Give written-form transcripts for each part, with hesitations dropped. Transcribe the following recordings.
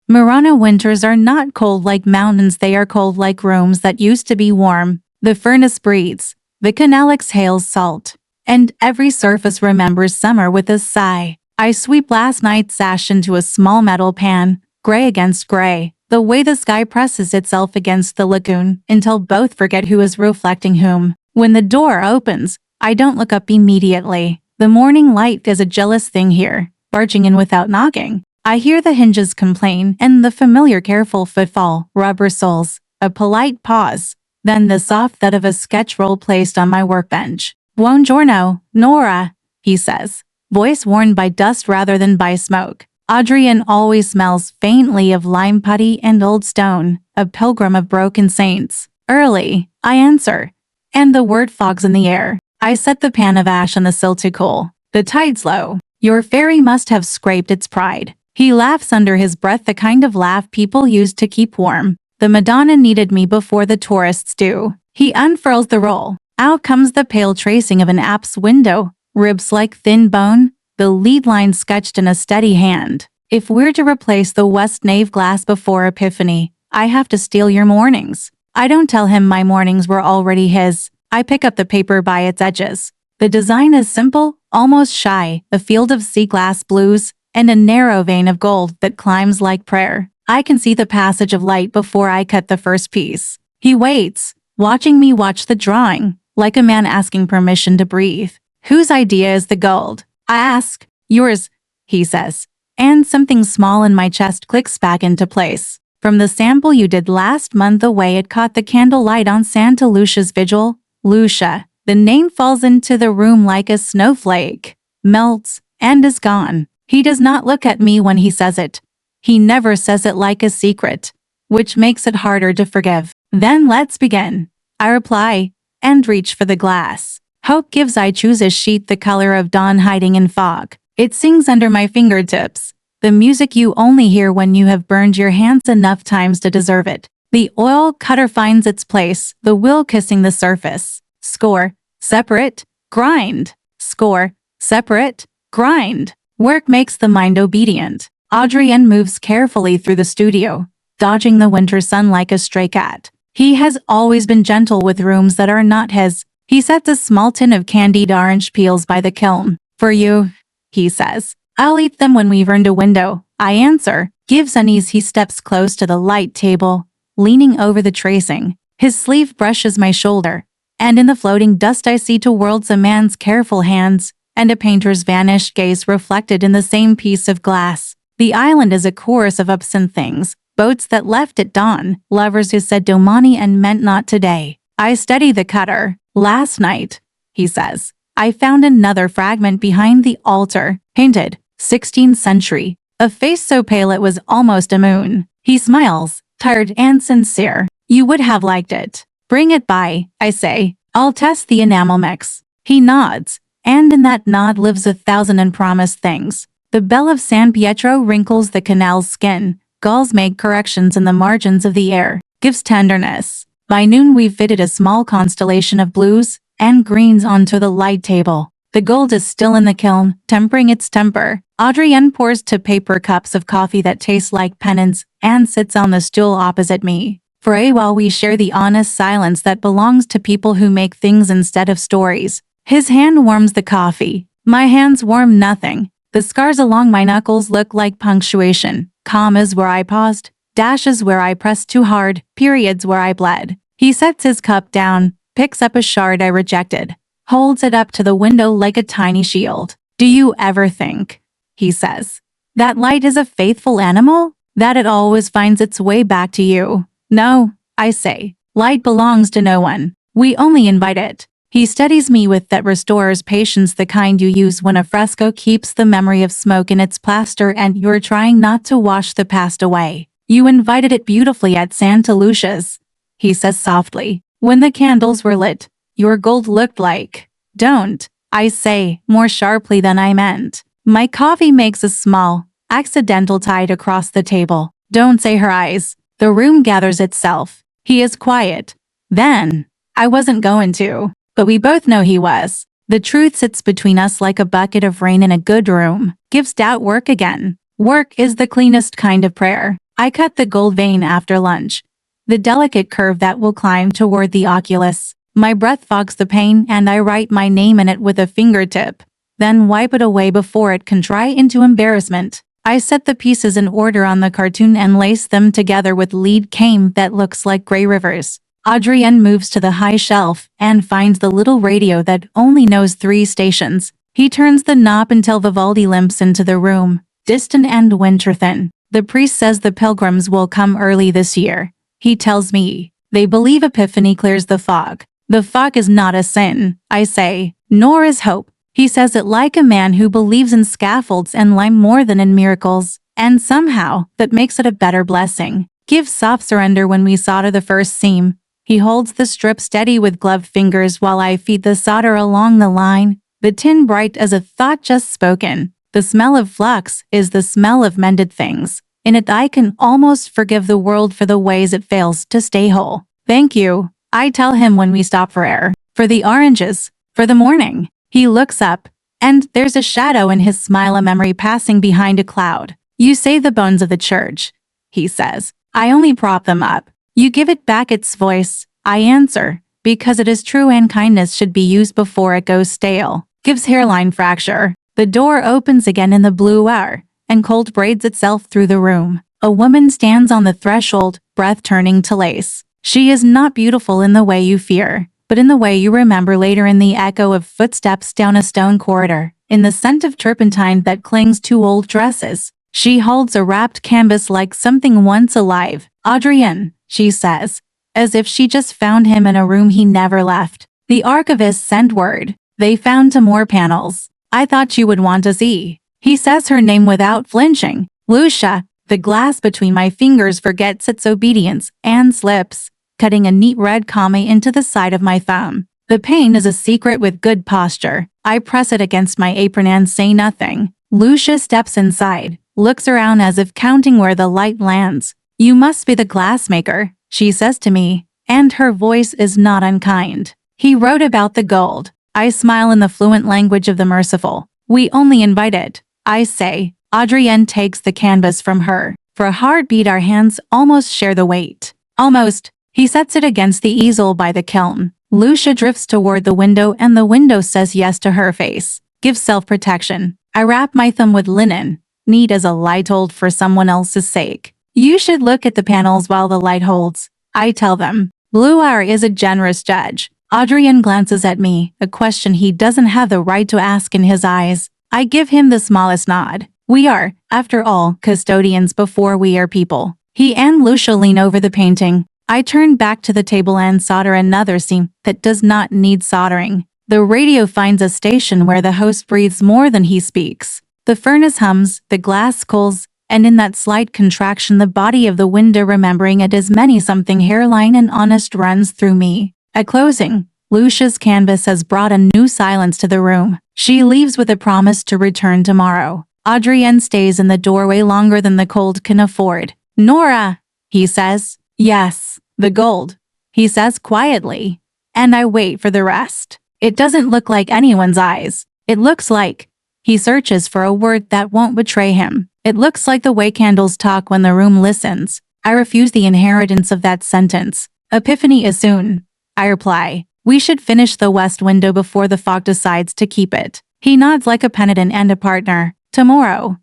Murano winters are not cold like mountains, they are cold like rooms that used to be warm. The furnace breathes, the canal exhales salt, and every surface remembers summer with a sigh. I sweep last night's ash into a small metal pan, gray against gray, the way the sky presses itself against the lagoon until both forget who is reflecting whom. When the door opens, I don't look up immediately. The morning light is a jealous thing here, barging in without knocking. I hear the hinges complain and the familiar careful footfall, rubber soles, a polite pause, then the soft thud of a sketch roll placed on my workbench. Buongiorno, Nora, he says, voice worn by dust rather than by smoke. Adrien always smells faintly of lime putty and old stone, a pilgrim of broken saints. Early, I answer, and the word fogs in the air. I set the pan of ash on the sill to cool. The tide's low. Your fairy must have scraped its pride. He laughs under his breath, the kind of laugh people use to keep warm. The Madonna needed me before the tourists do. He unfurls the roll. Out comes the pale tracing of an apse window, ribs like thin bone, the lead line sketched in a steady hand. If we're to replace the west nave glass before Epiphany, I have to steal your mornings. I don't tell him my mornings were already his. I pick up the paper by its edges. The design is simple, almost shy, a field of sea glass blues, and a narrow vein of gold that climbs like prayer. I can see the passage of light before I cut the first piece. He waits, watching me watch the drawing, like a man asking permission to breathe. Whose idea is the gold? I ask. Yours, he says. And something small in my chest clicks back into place. From the sample you did last month, the way it caught the candlelight on Santa Lucia's vigil. Lucia. The name falls into the room like a snowflake, melts, and is gone. He does not look at me when he says it. He never says it like a secret, which makes it harder to forgive. Then let's begin, I reply, and reach for the glass. Hope gives. I choose a sheet the color of dawn hiding in fog. It sings under my fingertips, the music you only hear when you have burned your hands enough times to deserve it. The oil cutter finds its place, the wheel kissing the surface. Score, separate, grind. Score, separate, grind. Work makes the mind obedient. Adrien moves carefully through the studio, dodging the winter sun like a stray cat. He has always been gentle with rooms that are not his. He sets a small tin of candied orange peels by the kiln. For you, he says. I'll eat them when we've earned a window, I answer. Gives unease. He steps close to the light table, leaning over the tracing. His sleeve brushes my shoulder, and in the floating dust I see two worlds, a man's careful hands, and a painter's vanished gaze reflected in the same piece of glass. The island is a chorus of absent things, boats that left at dawn, lovers who said domani and meant not today. I study the cutter. Last night, he says, I found another fragment behind the altar, painted, 16th century, a face so pale it was almost a moon. He smiles, tired and sincere. You would have liked it. Bring it by, I say. I'll test the enamel mix. He nods, and in that nod lives 1,000 unpromised things. The bell of San Pietro wrinkles the canal's skin. Gulls make corrections in the margins of the air, gives tenderness. By noon we've fitted a small constellation of blues and greens onto the light table. The gold is still in the kiln, tempering its temper. Adrien pours two paper cups of coffee that taste like penance and sits on the stool opposite me. For a while we share the honest silence that belongs to people who make things instead of stories. His hand warms the coffee. My hands warm nothing. The scars along my knuckles look like punctuation. Commas where I paused, dashes where I pressed too hard, periods where I bled. He sets his cup down, picks up a shard I rejected, holds it up to the window like a tiny shield. Do you ever think, he says, that light is a faithful animal? That it always finds its way back to you? No, I say. Light belongs to no one. We only invite it. He studies me with that restores patience, the kind you use when a fresco keeps the memory of smoke in its plaster and you're trying not to wash the past away. You invited it beautifully at Santa Lucia's, he says softly. When the candles were lit, your gold looked like. Don't, I say, more sharply than I meant. My coffee makes a small, accidental tide across the table. Don't say her eyes. The room gathers itself. He is quiet. Then, I wasn't going to. But we both know he was. The truth sits between us like a bucket of rain in a good room. Gives doubt work again. Work is the cleanest kind of prayer. I cut the gold vein after lunch. The delicate curve that will climb toward the oculus. My breath fogs the pain and I write my name in it with a fingertip. Then wipe it away before it can dry into embarrassment. I set the pieces in order on the cartoon and lace them together with lead cane that looks like gray rivers. Adrien moves to the high shelf and finds the little radio that only knows 3 stations. He turns the knob until Vivaldi limps into the room, distant and winter-thin. The priest says the pilgrims will come early this year. He tells me they believe Epiphany clears the fog. The fog is not a sin, I say, nor is hope. He says it like a man who believes in scaffolds and lime more than in miracles, and somehow that makes it a better blessing. Give soft surrender when we solder the first seam. He holds the strip steady with gloved fingers while I feed the solder along the line, the tin bright as a thought just spoken. The smell of flux is the smell of mended things. In it I can almost forgive the world for the ways it fails to stay whole. Thank you, I tell him when we stop for air. For the oranges. For the morning. He looks up, and there's a shadow in his smile, a memory passing behind a cloud. You say the bones of the church, he says. I only prop them up. You give it back its voice, I answer, because it is true and kindness should be used before it goes stale. Gives hairline fracture. The door opens again in the blue hour, and cold braids itself through the room. A woman stands on the threshold, breath turning to lace. She is not beautiful in the way you fear, but in the way you remember later, in the echo of footsteps down a stone corridor, in the scent of turpentine that clings to old dresses. She holds a wrapped canvas like something once alive. Adrien, she says, as if she just found him in a room he never left. The archivist sent word. They found 2 more panels. I thought you would want to see. He says her name without flinching. Lucia. The glass between my fingers forgets its obedience and slips, cutting a neat red comma into the side of my thumb. The pain is a secret with good posture. I press it against my apron and say nothing. Lucia steps inside, looks around as if counting where the light lands. You must be the glassmaker, she says to me, and her voice is not unkind. He wrote about the gold. I smile in the fluent language of the merciful. We only invite it, I say. Adrien takes the canvas from her. For a heartbeat our hands almost share the weight. Almost. He sets it against the easel by the kiln. Lucia drifts toward the window and the window says yes to her face. Give self-protection. I wrap my thumb with linen, neat as a light hold for someone else's sake. You should look at the panels while the light holds, I tell them. Blue hour is a generous judge. Adrien glances at me, a question he doesn't have the right to ask in his eyes. I give him the smallest nod. We are, after all, custodians before we are people. He and Lucia lean over the painting. I turn back to the table and solder another seam that does not need soldering. The radio finds a station where the host breathes more than he speaks. The furnace hums, the glass cools, and in that slight contraction the body of the window, remembering it is many-something hairline and honest, runs through me. At closing, Lucia's canvas has brought a new silence to the room. She leaves with a promise to return tomorrow. Adrien stays in the doorway longer than the cold can afford. Nora, he says. Yes, the gold, he says quietly. And I wait for the rest. It doesn't look like anyone's eyes. It looks like, he searches for a word that won't betray him. It looks like the way candles talk when the room listens. I refuse the inheritance of that sentence. Epiphany is soon, I reply. We should finish the west window before the fog decides to keep it. He nods like a penitent and a partner. Tomorrow,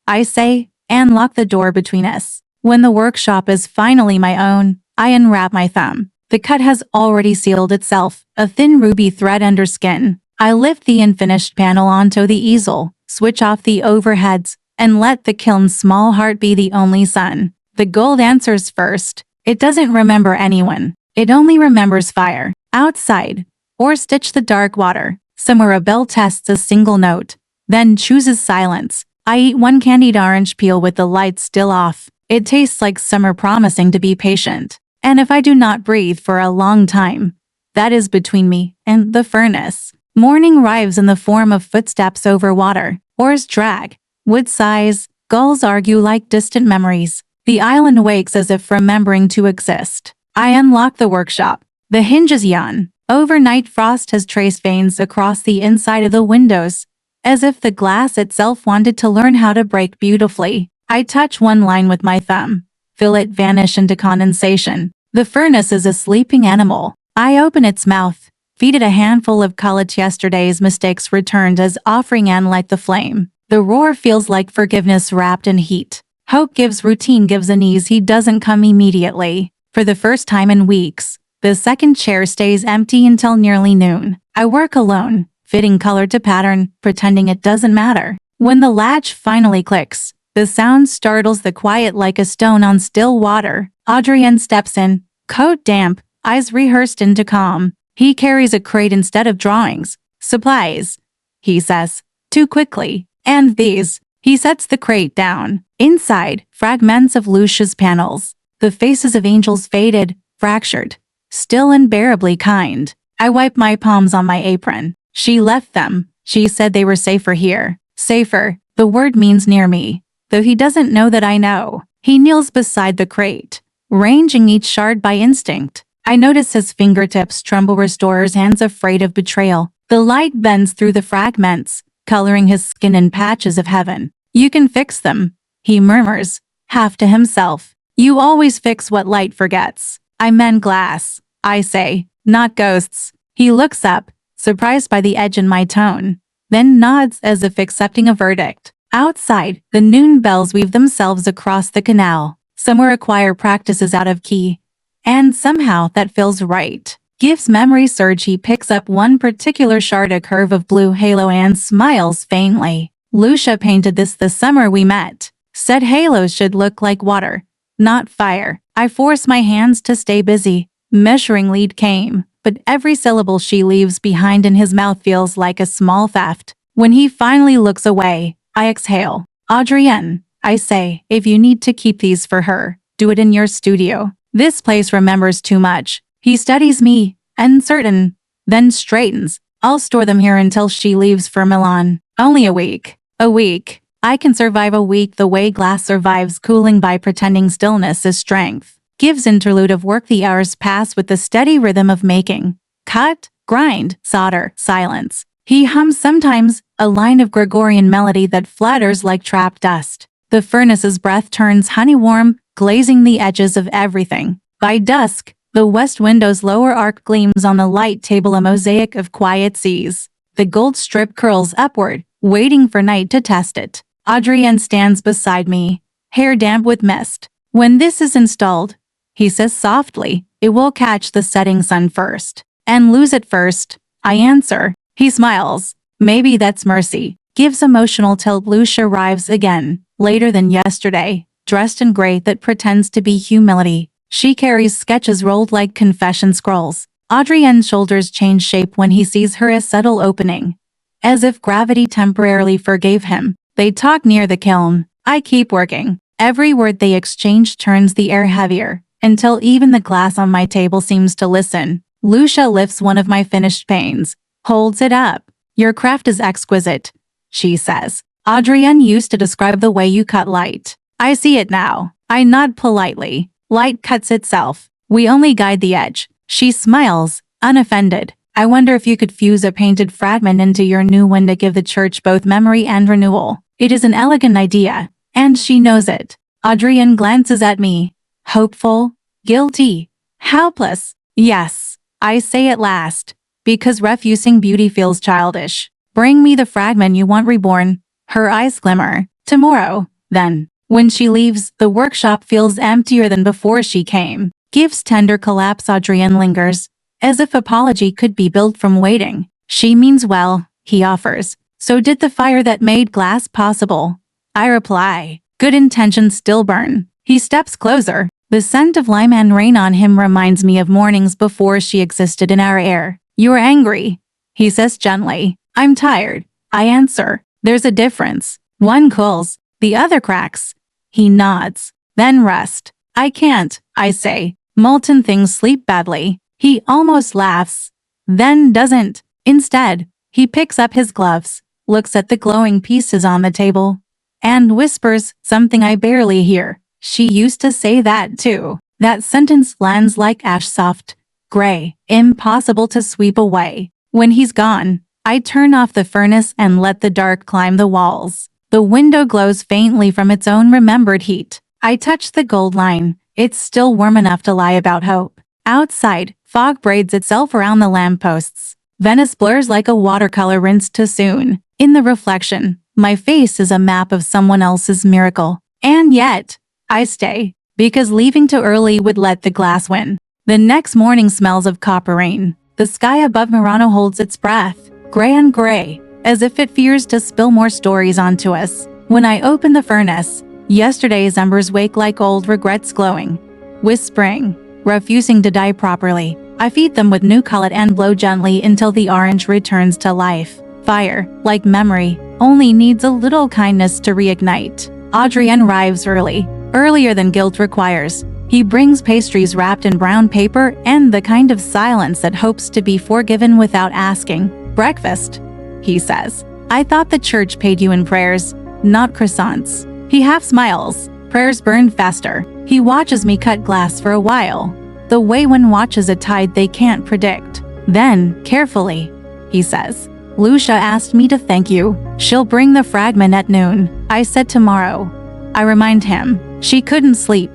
I say, and lock the door between us. When the workshop is finally my own, I unwrap my thumb. The cut has already sealed itself, a thin ruby thread under skin. I lift the unfinished panel onto the easel, switch off the overheads, and let the kiln's small heart be the only sun. The gold answers first. It doesn't remember anyone. It only remembers fire, outside, or stitch the dark water. Somewhere a bell tests a single note, then chooses silence. I eat one candied orange peel with the lights still off. It tastes like summer, promising to be patient. And if I do not breathe for a long time, that is between me and the furnace. Morning arrives in the form of footsteps over water. Oars drag. Wood sighs. Gulls argue like distant memories. The island wakes as if remembering to exist. I unlock the workshop. The hinges yawn. Overnight frost has traced veins across the inside of the windows, as if the glass itself wanted to learn how to break beautifully. I touch one line with my thumb. Feel it vanish into condensation. The furnace is a sleeping animal. I open its mouth, feed it a handful of college yesterday's mistakes returned as offering and light the flame. The roar feels like forgiveness wrapped in heat. Hope gives routine gives an ease he doesn't come immediately. For the first time in weeks, the second chair stays empty until nearly noon. I work alone, fitting color to pattern, pretending it doesn't matter. When the latch finally clicks, the sound startles the quiet like a stone on still water. Adrien steps in, coat damp, eyes rehearsed into calm. He carries a crate instead of drawings. Supplies, he says, too quickly. And these. He sets the crate down. Inside, fragments of Lucia's panels. The faces of angels faded, fractured, still unbearably kind. I wipe my palms on my apron. She left them. She said they were safer here. Safer, the word means near me. Though he doesn't know that I know. He kneels beside the crate, ranging each shard by instinct. I notice his fingertips tremble, restorer's hands afraid of betrayal. The light bends through the fragments, coloring his skin in patches of heaven. You can fix them, he murmurs, half to himself. You always fix what light forgets. I mend glass, I say, not ghosts. He looks up, surprised by the edge in my tone, then nods as if accepting a verdict. Outside, the noon bells weave themselves across the canal. Somewhere a choir practices out of key. And somehow that feels right. Gives memory surge. He picks up one particular shard, a curve of blue halo, and smiles faintly. Lucia painted this the summer we met. Said halos should look like water, not fire. I force my hands to stay busy. Measuring lead came, but every syllable she leaves behind in his mouth feels like a small theft. When he finally looks away, I exhale. Adrien, I say, if you need to keep these for her, do it in your studio. This place remembers too much. He studies me, uncertain, then straightens. I'll store them here until she leaves for Milan. Only a week. A week. I can survive a week the way glass survives cooling by pretending stillness is strength. Gives interlude of work. The hours pass with the steady rhythm of making. Cut, grind, solder, silence. He hums sometimes, a line of Gregorian melody that flutters like trapped dust. The furnace's breath turns honey-warm, glazing the edges of everything. By dusk, the west window's lower arc gleams on the light table, a mosaic of quiet seas. The gold strip curls upward, waiting for night to test it. Adrien stands beside me, hair damp with mist. When this is installed, he says softly, it will catch the setting sun first. And lose it first, I answer. He smiles. Maybe that's mercy. Gives emotional tilt. Lucia arrives again, later than yesterday, dressed in gray that pretends to be humility. She carries sketches rolled like confession scrolls. Adrien's shoulders change shape when he sees her, a subtle opening. As if gravity temporarily forgave him. They talk near the kiln. I keep working. Every word they exchange turns the air heavier, until even the glass on my table seems to listen. Lucia lifts one of my finished paintings, holds it up. Your craft is exquisite, she says. Adrien used to describe the way you cut light. I see it now. I nod politely. Light cuts itself. We only guide the edge. She smiles, unoffended. I wonder if you could fuse a painted fragment into your new one to give the church both memory and renewal. It is an elegant idea, and she knows it. Adrien glances at me. Hopeful, guilty, helpless. Yes, I say at last, because refusing beauty feels childish. Bring me the fragment you want reborn. Her eyes glimmer. Tomorrow, then. When she leaves, the workshop feels emptier than before she came. Gives tender collapse. Adrien lingers, as if apology could be built from waiting. She means well, he offers. So did the fire that made glass possible. I reply, good intentions still burn. He steps closer. The scent of lime and rain on him reminds me of mornings before she existed in our air. You're angry, he says gently. I'm tired, I answer. There's a difference. One cools, the other cracks. He nods. Then rest. I can't, I say. Molten things sleep badly. He almost laughs, then doesn't. Instead, he picks up his gloves, looks at the glowing pieces on the table, and whispers something I barely hear. She used to say that too. That sentence lands like ash, soft, gray, impossible to sweep away. When he's gone, I turn off the furnace and let the dark climb the walls. The window glows faintly from its own remembered heat. I touch the gold line. It's still warm enough to lie about hope. Outside, fog braids itself around the lampposts. Venice blurs like a watercolor rinsed too soon. In the reflection, my face is a map of someone else's miracle. And yet, I stay, because leaving too early would let the glass win. The next morning smells of copper rain. The sky above Murano holds its breath, gray and gray, as if it fears to spill more stories onto us. When I open the furnace, yesterday's embers wake like old regrets glowing, whispering, refusing to die properly. I feed them with new color and blow gently until the orange returns to life. Fire, like memory, only needs a little kindness to reignite. Adrien arrives early, earlier than guilt requires. He brings pastries wrapped in brown paper and the kind of silence that hopes to be forgiven without asking. Breakfast, he says. I thought the church paid you in prayers, not croissants. He half smiles. Prayers burn faster. He watches me cut glass for a while, the way one watches a tide they can't predict. Then, carefully, he says, Lucia asked me to thank you. She'll bring the fragment at noon. I said tomorrow. I remind him. She couldn't sleep.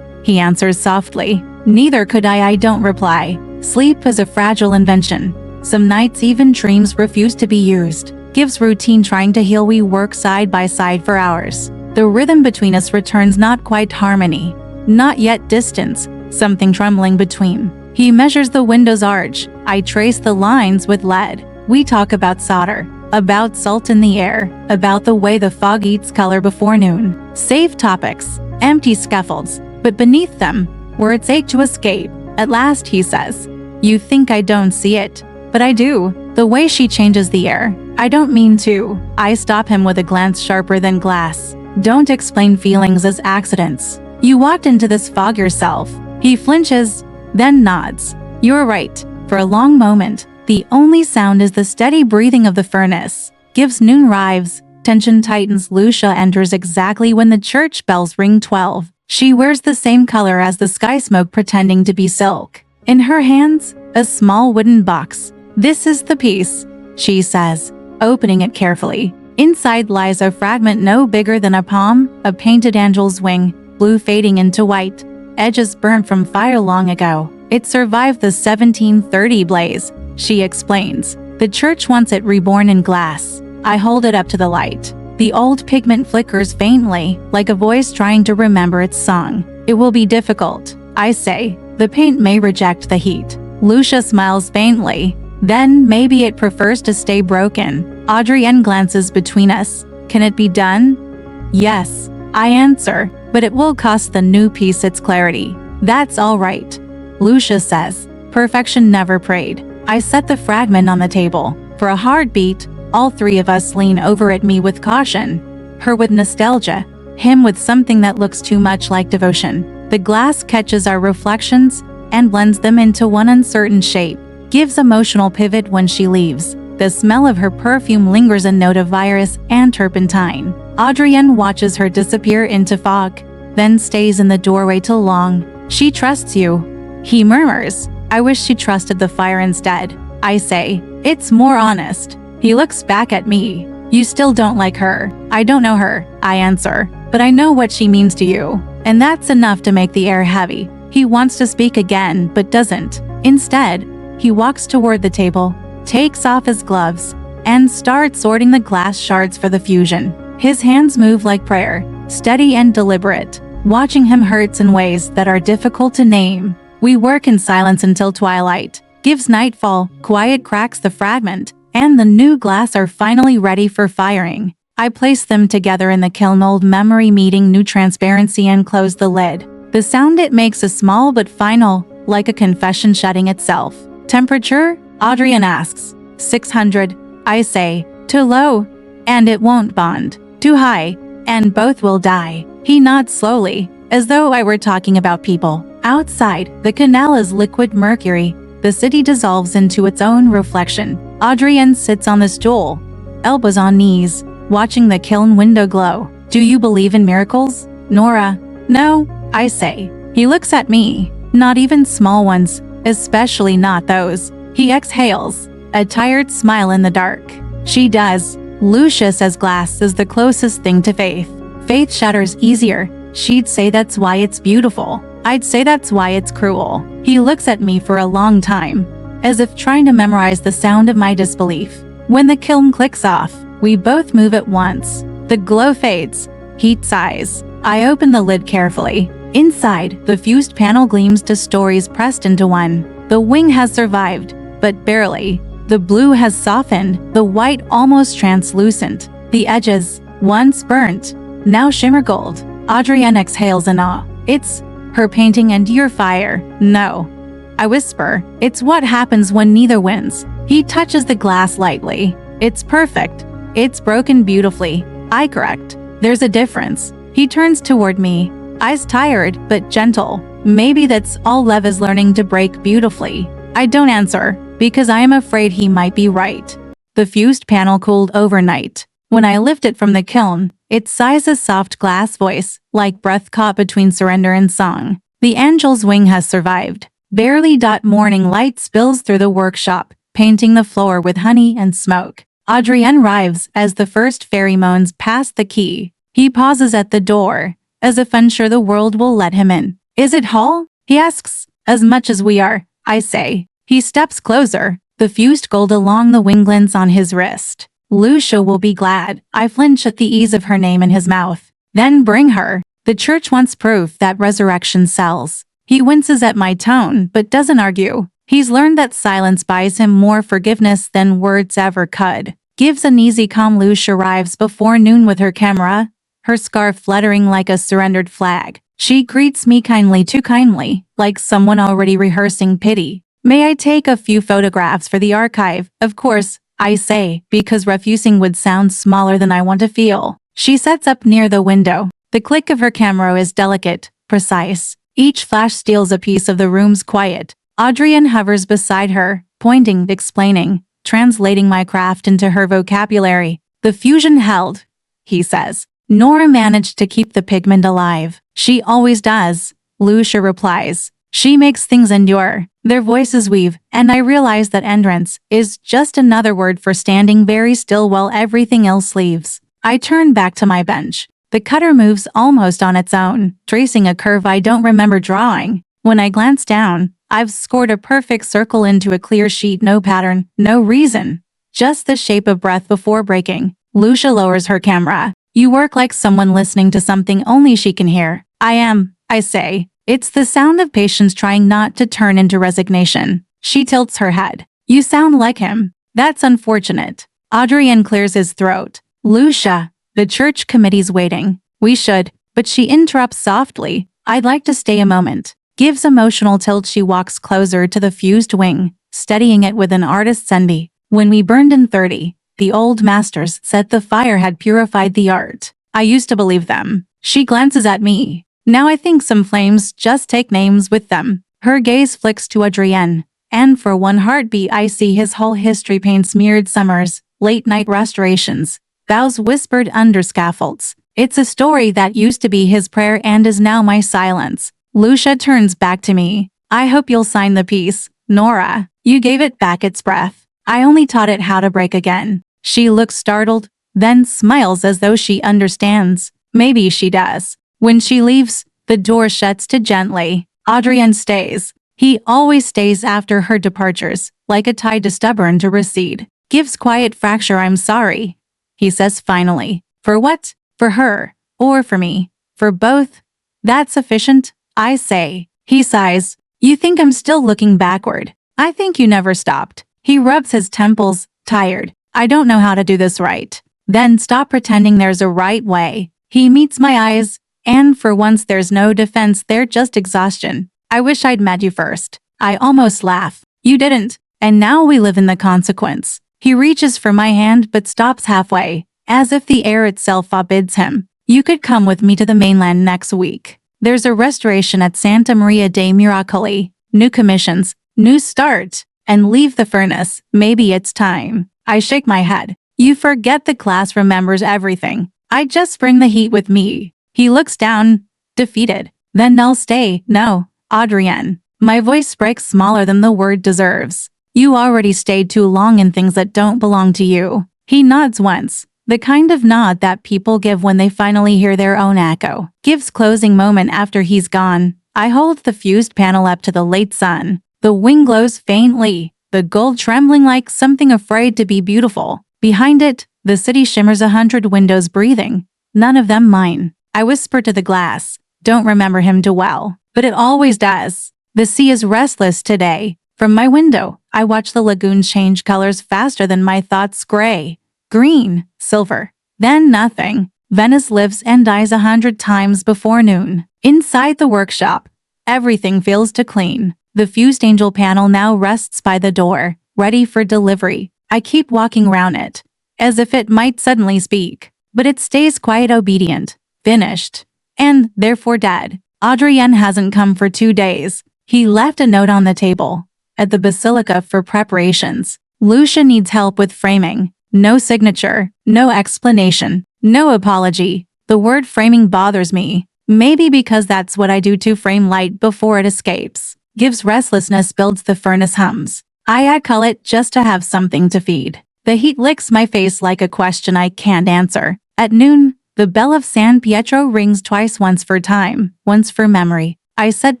He answers softly. Neither could I don't reply. Sleep is a fragile invention. Some nights even dreams refuse to be used. Gives routine trying to heal. We work side by side for hours. The rhythm between us returns, not quite harmony, not yet distance, something trembling between. He measures the window's arch. I trace the lines with lead. We talk about solder, about salt in the air, about the way the fog eats color before noon. Safe topics, empty scaffolds, but beneath them, words ache to escape. At last he says, you think I don't see it, but I do. The way she changes the air. I don't mean to. I stop him with a glance sharper than glass. Don't explain feelings as accidents. You walked into this fog yourself. He flinches, then nods. You're right. For a long moment, the only sound is the steady breathing of the furnace. Gives noon arrives. Tension tightens. Lucia enters exactly when the church bells ring 12. She wears the same color as the sky smoke, pretending to be silk. In her hands, a small wooden box. This is the piece, she says, opening it carefully. Inside lies a fragment no bigger than a palm, a painted angel's wing, blue fading into white, edges burnt from fire long ago. It survived the 1730 blaze, she explains. The church wants it reborn in glass. I hold it up to the light. The old pigment flickers faintly, like a voice trying to remember its song. It will be difficult, I say. The paint may reject the heat. Lucia smiles faintly. Then maybe it prefers to stay broken. Adrien glances between us. Can it be done? Yes, I answer, but it will cost the new piece its clarity. That's all right, Lucia says. Perfection never prayed. I set the fragment on the table. For a heartbeat, all three of us lean over at me with caution. Her with nostalgia, him with something that looks too much like devotion. The glass catches our reflections and blends them into one uncertain shape. Gives emotional pivot when she leaves. The smell of her perfume lingers, a note of virus and turpentine. Adrien watches her disappear into fog, then stays in the doorway too long. She trusts you, he murmurs. I wish she trusted the fire instead. I say, it's more honest. He looks back at me. You still don't like her. I don't know her, I answer, but I know what she means to you. And that's enough to make the air heavy. He wants to speak again, but doesn't. Instead, he walks toward the table, takes off his gloves, and starts sorting the glass shards for the fusion. His hands move like prayer, steady and deliberate. Watching him hurts in ways that are difficult to name. We work in silence until twilight. Gives nightfall, quiet cracks the fragment, and the new glass are finally ready for firing. I place them together in the kiln, old memory meeting new transparency, and close the lid. The sound it makes is small but final, like a confession shutting itself. Temperature? Adrien asks. 600, I say. Too low, and it won't bond. Too high, and both will die. He nods slowly, as though I were talking about people. Outside, the canal is liquid mercury. The city dissolves into its own reflection. Adrien sits on the stool, elbows on knees, watching the kiln window glow. Do you believe in miracles, Nora? No, I say. He looks at me. Not even small ones. Especially not those. He exhales, a tired smile in the dark. She does. Lucia says glass is the closest thing to faith. Faith shatters easier. She'd say that's why it's beautiful. I'd say that's why it's cruel. He looks at me for a long time, as if trying to memorize the sound of my disbelief. When the kiln clicks off, we both move at once. The glow fades. Heat sighs. I open the lid carefully. Inside, the fused panel gleams 2 stories pressed into one. The wing has survived, but barely. The blue has softened, the white almost translucent. The edges, once burnt, now shimmer gold. Adrien exhales in awe. It's her painting and your fire. No. I whisper. It's what happens when neither wins. He touches the glass lightly. It's perfect. It's broken beautifully. I correct. There's a difference. He turns toward me, eyes tired but gentle. Maybe that's all love is, learning to break beautifully. I don't answer, because I am afraid he might be right. The fused panel cooled overnight. When I lift it from the kiln, it sighs a soft glass voice, like breath caught between surrender and song. The angel's wing has survived. Barely. Morning light spills through the workshop, painting the floor with honey and smoke. Adrien arrives as the first pheromones pass the key. He pauses at the door, as if unsure the world will let him in. Is it Hall? He asks. As much as we are, I say. He steps closer, the fused gold along the wing glints on his wrist. Lucia will be glad. I flinch at the ease of her name in his mouth. Then bring her. The church wants proof that resurrection sells. He winces at my tone, but doesn't argue. He's learned that silence buys him more forgiveness than words ever could. Gives an easy calm. Lucia arrives before noon with her camera, her scarf fluttering like a surrendered flag. She greets me kindly, too kindly, like someone already rehearsing pity. May I take a few photographs for the archive? Of course, I say, because refusing would sound smaller than I want to feel. She sets up near the window. The click of her camera is delicate, precise. Each flash steals a piece of the room's quiet. Adrien hovers beside her, pointing, explaining, translating my craft into her vocabulary. The fusion held, he says. Nora managed to keep the pigment alive. She always does, Lucia replies. She makes things endure. Their voices weave, and I realize that endurance is just another word for standing very still while everything else leaves. I turn back to my bench. The cutter moves almost on its own, tracing a curve I don't remember drawing. When I glance down, I've scored a perfect circle into a clear sheet. No pattern, no reason. Just the shape of breath before breaking. Lucia lowers her camera. You work like someone listening to something only she can hear. I am, I say. It's the sound of patience trying not to turn into resignation. She tilts her head. You sound like him. That's unfortunate. Adrien clears his throat. Lucia, the church committee's waiting. We should, but she interrupts softly. I'd like to stay a moment. Gives emotional tilt. She walks closer to the fused wing, steadying it with an artist's envy. When we burned in 30, the old masters said the fire had purified the art. I used to believe them. She glances at me. Now I think some flames just take names with them. Her gaze flicks to Adrien, and for one heartbeat I see his whole history: pain-smeared summers, late-night restorations, vows whispered under scaffolds. It's a story that used to be his prayer and is now my silence. Lucia turns back to me. I hope you'll sign the piece, Nora. You gave it back its breath. I only taught it how to break again. She looks startled, then smiles as though she understands. Maybe she does. When she leaves, the door shuts too gently. Adrien stays. He always stays after her departures, like a tide too stubborn to recede. Gives quiet fracture. I'm sorry, he says finally. For what? For her. Or for me. For both. That's sufficient, I say. He sighs. You think I'm still looking backward. I think you never stopped. He rubs his temples, tired. I don't know how to do this right. Then stop pretending there's a right way. He meets my eyes. And for once there's no defense there, just exhaustion. I wish I'd met you first. I almost laugh. You didn't, and now we live in the consequence. He reaches for my hand but stops halfway, as if the air itself forbids him. You could come with me to the mainland next week. There's a restoration at Santa Maria dei Miracoli. New commissions, new start, and leave the furnace. Maybe it's time. I shake my head. You forget the class remembers everything. I just bring the heat with me. He looks down, defeated. Then I'll stay. No, Adrien. My voice breaks smaller than the word deserves. You already stayed too long in things that don't belong to you. He nods once, The kind of nod that people give when they finally hear their own echo. Gives closing moment after he's gone. I hold the fused panel up to the late sun. The wing glows faintly, the gold trembling like something afraid to be beautiful. Behind it, the city shimmers 100 windows breathing. None of them mine. I whisper to the glass. Don't remember him too well, but it always does. The sea is restless today. From my window, I watch the lagoon change colors faster than my thoughts. Gray, green, silver. Then nothing. Venice lives and dies 100 times before noon. Inside the workshop, everything feels too clean. The fused angel panel now rests by the door, ready for delivery. I keep walking around it, as if it might suddenly speak. But it stays quiet, obedient, finished, and therefore dead. Adrien hasn't come for 2 days. He left a note on the table at the basilica for preparations. Lucia needs help with framing. No signature, no explanation, no apology. The word framing bothers me. Maybe because that's what I do to frame light before it escapes. Gives restlessness, builds the furnace hums. I cull it just to have something to feed. The heat licks my face like a question I can't answer. At noon, the bell of San Pietro rings twice, once for time, once for memory. I set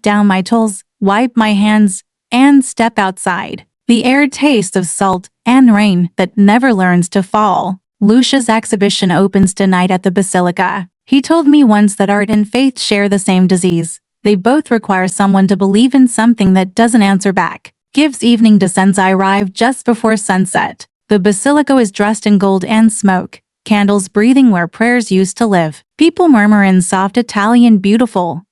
down my tools, wipe my hands, and step outside. The air tastes of salt and rain that never learns to fall. Lucia's exhibition opens tonight at the basilica. He told me once that art and faith share the same disease. They both require someone to believe in something that doesn't answer back. Gives evening descends. I arrive just before sunset. The basilica is dressed in gold and smoke. Candles breathing where prayers used to live. People murmur in soft Italian, beautiful,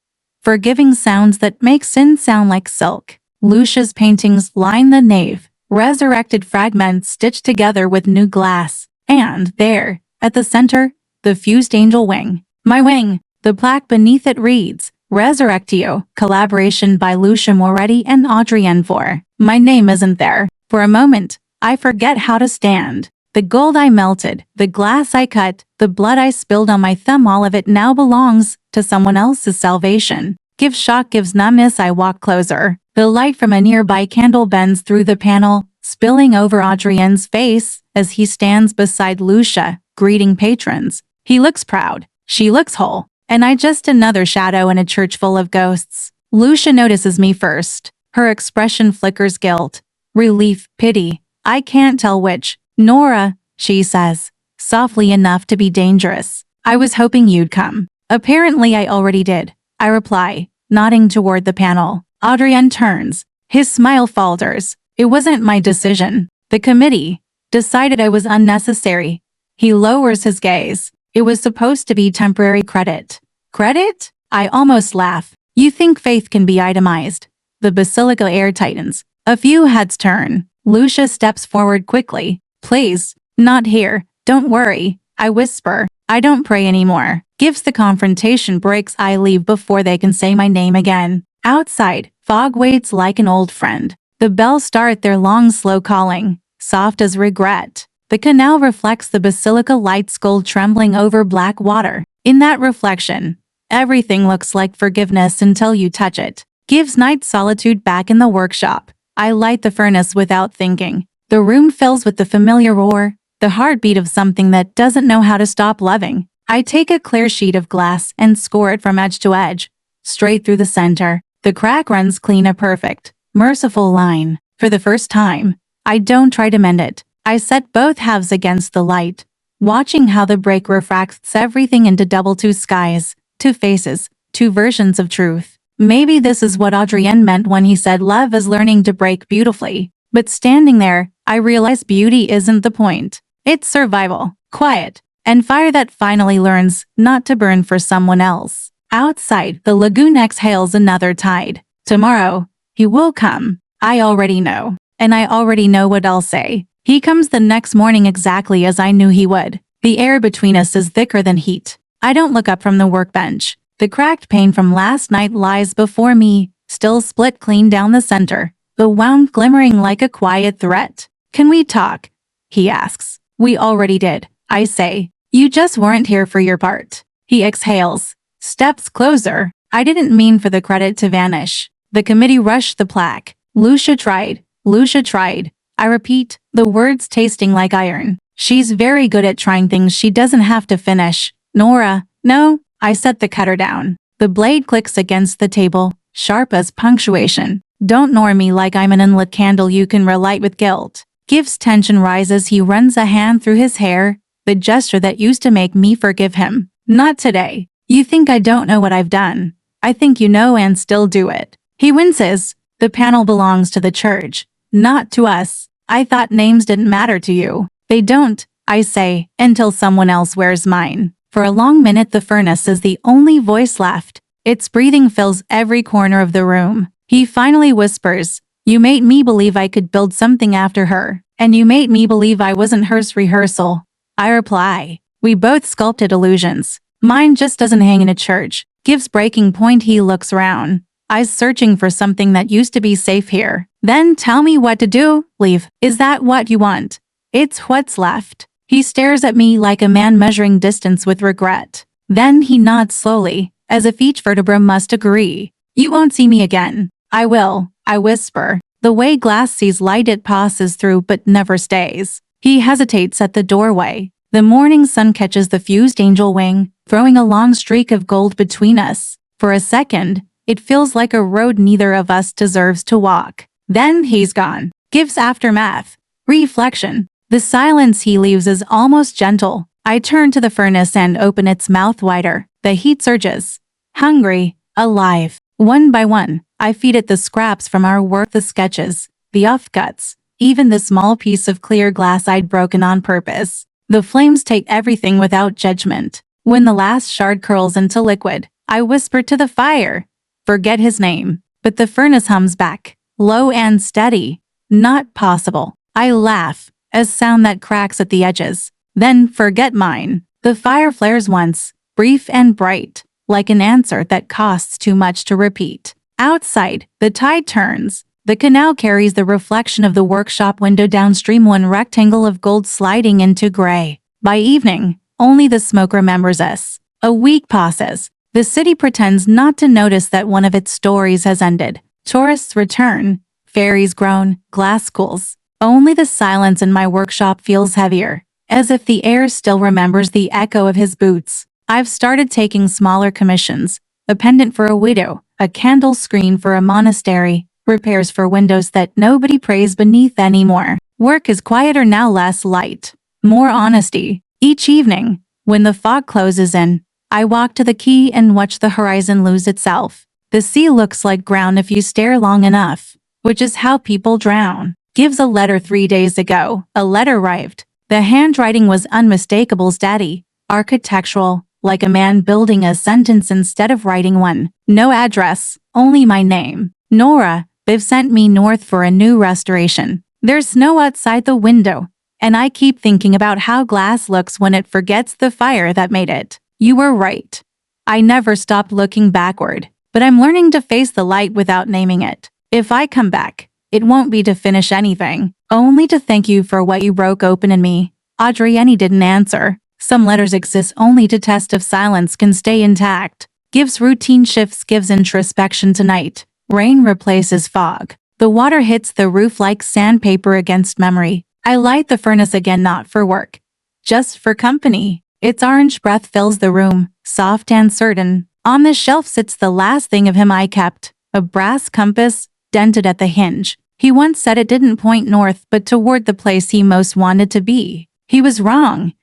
forgiving sounds that make sin sound like silk. Lucia's paintings line the nave, resurrected fragments stitched together with new glass. And there, at the center, the fused angel wing. My wing. The plaque beneath it reads, Resurrectio, collaboration by Lucia Moretti and Adrien. For my name isn't there. For a moment, I forget how to stand. The gold I melted, the glass I cut, the blood I spilled on my thumb, all of it now belongs to someone else's salvation. Gives shock, gives numbness. I walk closer. The light from a nearby candle bends through the panel, spilling over Adrien's face as he stands beside Lucia, greeting patrons. He looks proud. She looks whole. And I just another shadow in a church full of ghosts. Lucia notices me first. Her expression flickers guilt, relief, pity. I can't tell which. Nora, she says, softly enough to be dangerous. I was hoping you'd come. Apparently I already did. I reply, nodding toward the panel. Adrien turns. His smile falters. It wasn't my decision. The committee decided I was unnecessary. He lowers his gaze. It was supposed to be temporary credit. Credit? I almost laugh. You think faith can be itemized? The basilica air tightens. A few heads turn. Lucia steps forward quickly. Please, not here. Don't worry. I whisper. I don't pray anymore. Gives the confrontation breaks. I leave before they can say my name again. Outside, fog waits like an old friend. The bells start their long, slow calling, soft as regret. The canal reflects the basilica lights, gold trembling over black water. In that reflection, everything looks like forgiveness until you touch it. Gives night solitude. Back in the workshop, I light the furnace without thinking. The room fills with the familiar roar, the heartbeat of something that doesn't know how to stop loving. I take a clear sheet of glass and score it from edge to edge, straight through the center. The crack runs clean, a perfect, merciful line. For the first time, I don't try to mend it. I set both halves against the light, watching how the break refracts everything into double, two skies, two faces, two versions of truth. Maybe this is what Adrien meant when he said love is learning to break beautifully. But standing there, I realize beauty isn't the point. It's survival, quiet, and fire that finally learns not to burn for someone else. Outside, the lagoon exhales another tide. Tomorrow, he will come. I already know. And I already know what I'll say. He comes the next morning exactly as I knew he would. The air between us is thicker than heat. I don't look up from the workbench. The cracked pane from last night lies before me, still split clean down the center, the wound glimmering like a quiet threat. Can we talk? He asks. We already did, I say. You just weren't here for your part. He exhales, steps closer. I didn't mean for the credit to vanish. The committee rushed the plaque. Lucia tried. Lucia tried. I repeat, the words tasting like iron. She's very good at trying things she doesn't have to finish. Nora, no, I set the cutter down. The blade clicks against the table, sharp as punctuation. Don't ignore me like I'm an unlit candle you can relight with guilt. Gives tension rise as he runs a hand through his hair, the gesture that used to make me forgive him. Not today. You think I don't know what I've done. I think you know and still do it. He winces. The panel belongs to the church, not to us. I thought names didn't matter to you. They don't, I say, until someone else wears mine. For a long minute the furnace is the only voice left. Its breathing fills every corner of the room. He finally whispers, "You made me believe I could build something after her, and you made me believe I wasn't hers rehearsal." I reply, "We both sculpted illusions. Mine just doesn't hang in a church." Gives breaking point. He looks around, eyes searching for something that used to be safe here. "Then tell me what to do. Leave. Is that what you want?" "It's what's left." He stares at me like a man measuring distance with regret. Then he nods slowly, as if each vertebra must agree. "You won't see me again." "I will," I whisper. The way glass sees light, it passes through but never stays. He hesitates at the doorway. The morning sun catches the fused angel wing, throwing a long streak of gold between us. For a second, it feels like a road neither of us deserves to walk. Then he's gone. Gives aftermath. Reflection. The silence he leaves is almost gentle. I turn to the furnace and open its mouth wider. The heat surges. Hungry, alive. One by one, I feed it the scraps from our work, the sketches, the offcuts, even the small piece of clear glass I'd broken on purpose. The flames take everything without judgment. When the last shard curls into liquid, I whisper to the fire, "Forget his name." But the furnace hums back, low and steady. "Not possible." I laugh, a sound that cracks at the edges. "Then forget mine." The fire flares once, brief and bright, like an answer that costs too much to repeat. Outside, the tide turns. The canal carries the reflection of the workshop window downstream, one rectangle of gold sliding into gray. By evening, only the smoke remembers us. A week passes. The city pretends not to notice that one of its stories has ended. Tourists return. Ferries groan. Glass cools. Only the silence in my workshop feels heavier, as if the air still remembers the echo of his boots. I've started taking smaller commissions. A pendant for a widow, a candle screen for a monastery, repairs for windows that nobody prays beneath anymore. Work is quieter now, less light, more honesty. Each evening, when the fog closes in, I walk to the quay and watch the horizon lose itself. The sea looks like ground if you stare long enough, which is how people drown. Gives a letter 3 days ago. A letter arrived. The handwriting was unmistakable, steady, architectural, like a man building a sentence instead of writing one. No address, only my name. Nora, they've sent me north for a new restoration. There's snow outside the window, and I keep thinking about how glass looks when it forgets the fire that made it. You were right. I never stopped looking backward, but I'm learning to face the light without naming it. If I come back, it won't be to finish anything, only to thank you for what you broke open in me. Adrien didn't answer. Some letters exist only to test if silence can stay intact. Gives routine shifts, gives introspection tonight. Rain replaces fog. The water hits the roof like sandpaper against memory. I light the furnace again, not for work, just for company. Its orange breath fills the room, soft and certain. On the shelf sits the last thing of him I kept, a brass compass, dented at the hinge. He once said it didn't point north but toward the place he most wanted to be. He was wrong.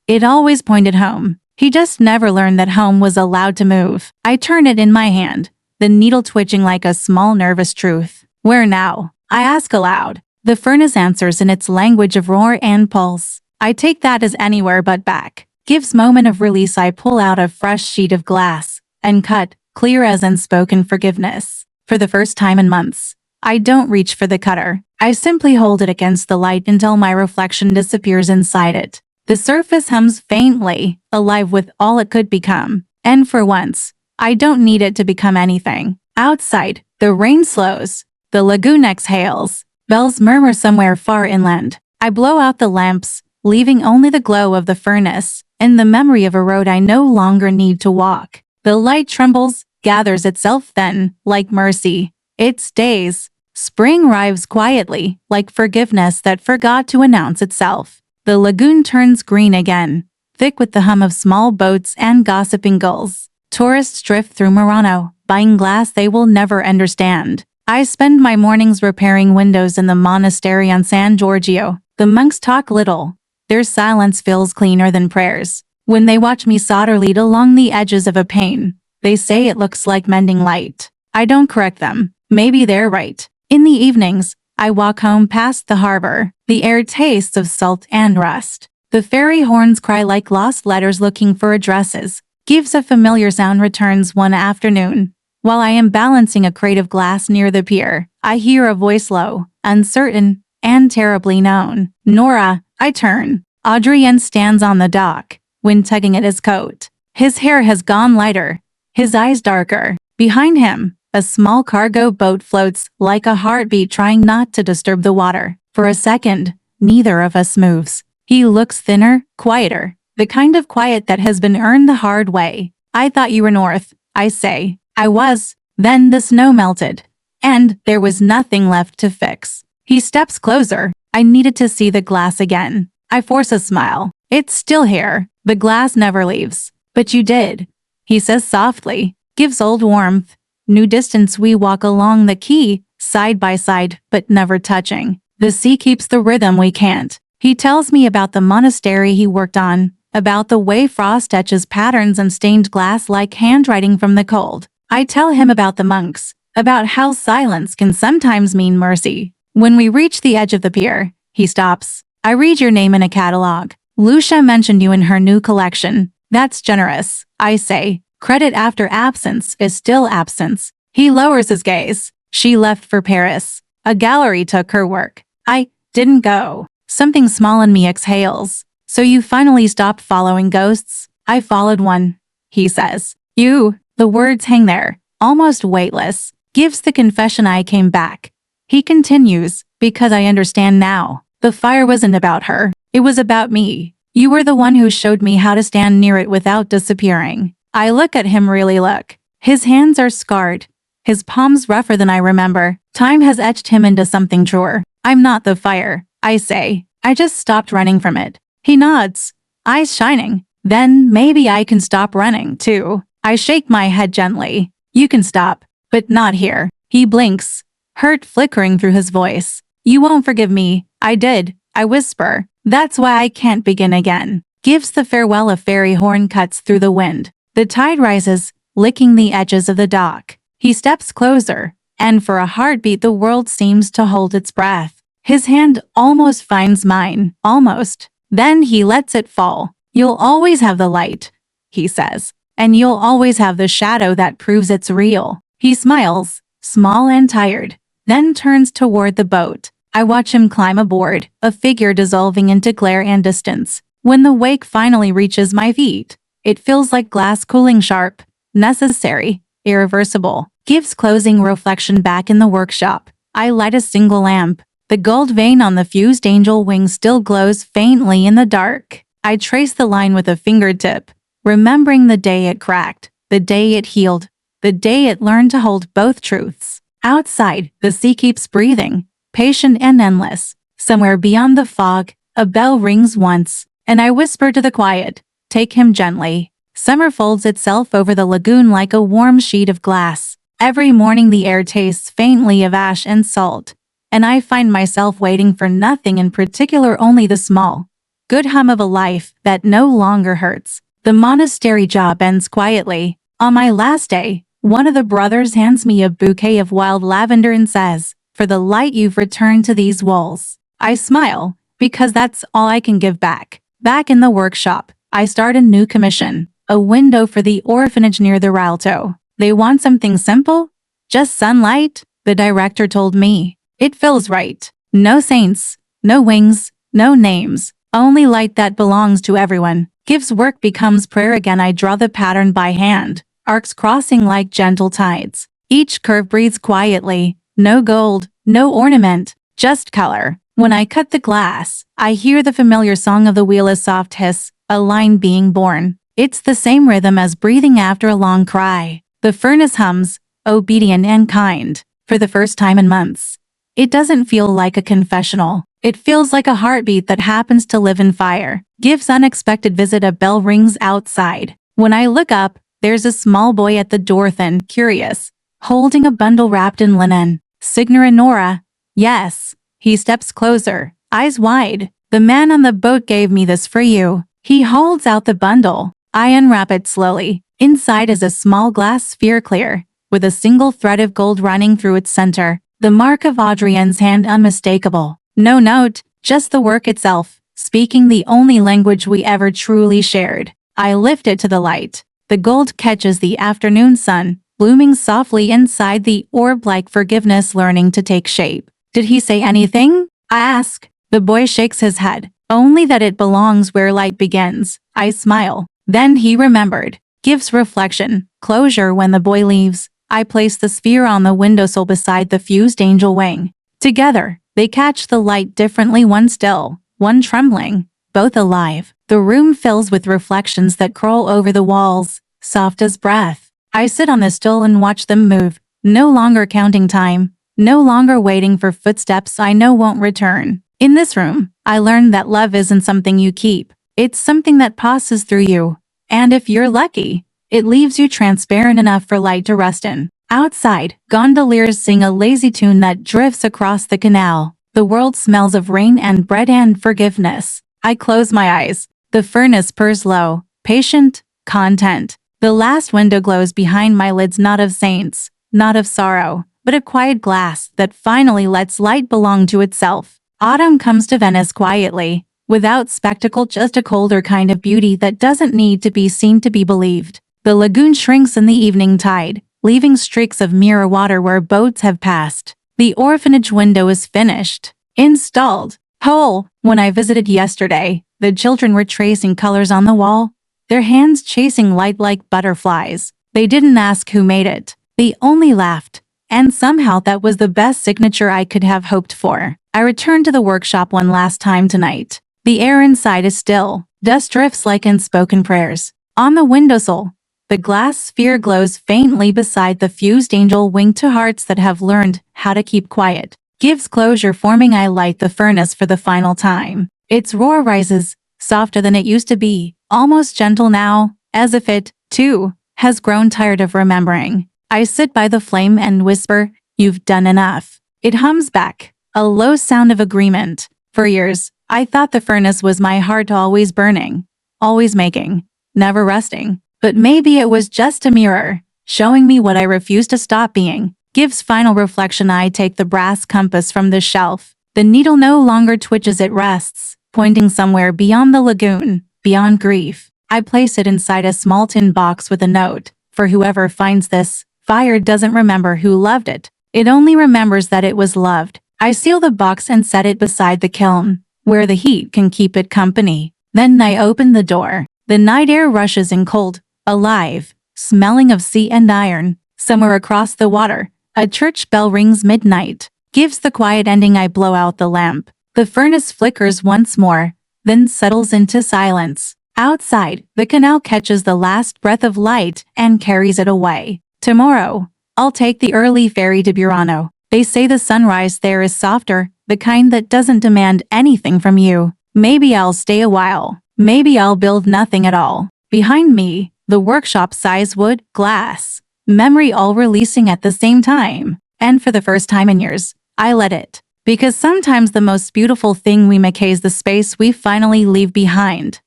It always pointed home. He just never learned that home was allowed to move. I turn it in my hand, the needle twitching like a small nervous truth. "Where now?" I ask aloud. The furnace answers in its language of roar and pulse. I take that as anywhere but back. Gives moment of release. I pull out a fresh sheet of glass and cut, clear as unspoken forgiveness. For the first time in months, I don't reach for the cutter. I simply hold it against the light until my reflection disappears inside it. The surface hums faintly, alive with all it could become. And for once, I don't need it to become anything. Outside, the rain slows. The lagoon exhales. Bells murmur somewhere far inland. I blow out the lamps, leaving only the glow of the furnace and the memory of a road I no longer need to walk. The light trembles, gathers itself then, like mercy. It stays. Spring arrives quietly, like forgiveness that forgot to announce itself. The lagoon turns green again, thick with the hum of small boats and gossiping gulls. Tourists drift through Murano, buying glass they will never understand. I spend my mornings repairing windows in the monastery on San Giorgio. The monks talk little. Their silence feels cleaner than prayers. When they watch me solder lead along the edges of a pane, they say it looks like mending light. I don't correct them. Maybe they're right. In the evenings, I walk home past the harbor. The air tastes of salt and rust. The ferry horns cry like lost letters looking for addresses. Gives a familiar sound returns one afternoon. While I am balancing a crate of glass near the pier, I hear a voice low, uncertain, and terribly known. Nora, I turn. Adrien stands on the dock, wind tugging at his coat. His hair has gone lighter, his eyes darker. Behind him, a small cargo boat floats like a heartbeat trying not to disturb the water. For a second, neither of us moves. He looks thinner, quieter, the kind of quiet that has been earned the hard way. I thought you were north, I say. I was. Then the snow melted, and there was nothing left to fix. He steps closer. I needed to see the glass again. I force a smile. It's still here. The glass never leaves. But you did. He says softly, gives old warmth. New distance. We walk along the quay, side by side, but never touching. The sea keeps the rhythm we can't. He tells me about the monastery he worked on, about the way frost etches patterns on stained glass like handwriting from the cold. I tell him about the monks, about how silence can sometimes mean mercy. When we reach the edge of the pier, he stops. I read your name in a catalog. Lucia mentioned you in her new collection. That's generous, I say. Credit after absence is still absence. He lowers his gaze. She left for Paris. A gallery took her work. I didn't go. Something small in me exhales. So you finally stopped following ghosts? I followed one, he says. You. The words hang there, almost weightless. Gives the confession I came back. He continues, because I understand now. The fire wasn't about her. It was about me. You were the one who showed me how to stand near it without disappearing. I look at him, really look. His hands are scarred. His palms rougher than I remember. Time has etched him into something truer. I'm not the fire, I say. I just stopped running from it. He nods, eyes shining. Then maybe I can stop running, too. I shake my head gently. You can stop, but not here. He blinks, hurt flickering through his voice. You won't forgive me. I did, I whisper. That's why I can't begin again. Gives the farewell. A ferry horn cuts through the wind. The tide rises, licking the edges of the dock. He steps closer, and for a heartbeat the world seems to hold its breath. His hand almost finds mine, almost. Then he lets it fall. You'll always have the light, he says. And you'll always have the shadow that proves it's real. He smiles, small and tired, then turns toward the boat. I watch him climb aboard, a figure dissolving into glare and distance. When the wake finally reaches my feet, it feels like glass cooling sharp, necessary, irreversible. Gives closing reflection back in the workshop. I light a single lamp. The gold vein on the fused angel wing still glows faintly in the dark. I trace the line with a fingertip, remembering the day it cracked, the day it healed, the day it learned to hold both truths. Outside, the sea keeps breathing, patient and endless. Somewhere beyond the fog, a bell rings once, and I whisper to the quiet, take him gently. Summer folds itself over the lagoon like a warm sheet of glass. Every morning the air tastes faintly of ash and salt, and I find myself waiting for nothing in particular, only the small, good hum of a life that no longer hurts. The monastery job ends quietly. On my last day, one of the brothers hands me a bouquet of wild lavender and says, for the light you've returned to these walls. I smile, because that's all I can give back. Back in the workshop, I start a new commission, a window for the orphanage near the Rialto. They want something simple? Just sunlight? The director told me. It feels right. No saints, no wings, no names, only light that belongs to everyone. Gives work becomes prayer again. I draw the pattern by hand, arcs crossing like gentle tides. Each curve breathes quietly, no gold, no ornament, just color. When I cut the glass, I hear the familiar song of the wheel, a soft hiss, a line being born. It's the same rhythm as breathing after a long cry. The furnace hums, obedient and kind. For the first time in months, It doesn't feel like a confessional. It feels like a heartbeat that happens to live in fire. Gives unexpected visit. A bell rings outside. When I look up, there's a small boy at the door, thin, curious, holding a bundle wrapped in linen. Signer and Nora. Yes. He steps closer, eyes wide. The man on the boat gave me this for you. He holds out the bundle. I unwrap it slowly. Inside is a small glass sphere, clear, with a single thread of gold running through its center. The mark of Adrien's hand unmistakable. No note, just the work itself, speaking the only language we ever truly shared. I lift it to the light. The gold catches the afternoon sun, blooming softly inside the orb like forgiveness learning to take shape. Did he say anything? I ask. The boy shakes his head. Only that it belongs where light begins. I smile. Then he remembered. Gives reflection, closure. When the boy leaves, I place the sphere on the windowsill beside the fused angel wing. Together, they catch the light differently, one still, one trembling, both alive. The room fills with reflections that crawl over the walls, soft as breath. I sit on the stool and watch them move, no longer counting time, no longer waiting for footsteps I know won't return. In this room, I learned that love isn't something you keep. It's something that passes through you. And if you're lucky, it leaves you transparent enough for light to rest in. Outside, gondoliers sing a lazy tune that drifts across the canal. The world smells of rain and bread and forgiveness. I close my eyes. The furnace purrs low, patient, content. The last window glows behind my lids, not of saints, not of sorrow, but a quiet glass that finally lets light belong to itself. Autumn comes to Venice quietly, without spectacle, just a colder kind of beauty that doesn't need to be seen to be believed. The lagoon shrinks in the evening tide, leaving streaks of mirror water where boats have passed. The orphanage window is finished, installed, whole. When I visited yesterday, the children were tracing colors on the wall, their hands chasing light like butterflies. They didn't ask who made it. They only laughed. And somehow that was the best signature I could have hoped for. I returned to the workshop one last time tonight. The air inside is still. Dust drifts like unspoken prayers. On the windowsill, the glass sphere glows faintly beside the fused angel wing. To hearts that have learned how to keep quiet. Gives closure forming. I light the furnace for the final time. Its roar rises, softer than it used to be, almost gentle now, as if it, too, has grown tired of remembering. I sit by the flame and whisper, "You've done enough." It hums back, a low sound of agreement. For years, I thought the furnace was my heart, always burning, always making, never resting. But maybe it was just a mirror, showing me what I refused to stop being. Gives final reflection. I take the brass compass from the shelf. The needle no longer twitches, it rests, pointing somewhere beyond the lagoon, beyond grief. I place it inside a small tin box with a note. For whoever finds this, fire doesn't remember who loved it. It only remembers that it was loved. I seal the box and set it beside the kiln, where the heat can keep it company. Then I open the door. The night air rushes in cold, alive, smelling of sea and iron. Somewhere across the water, a church bell rings midnight. Gives the quiet ending. I blow out the lamp. The furnace flickers once more, then settles into silence. Outside, the canal catches the last breath of light and carries it away. Tomorrow, I'll take the early ferry to Murano. They say the sunrise there is softer, the kind that doesn't demand anything from you. Maybe I'll stay a while. Maybe I'll build nothing at all. Behind me, the workshop sighs wood, glass, memory all releasing at the same time. And for the first time in years, I let it. Because sometimes the most beautiful thing we make is the space we finally leave behind.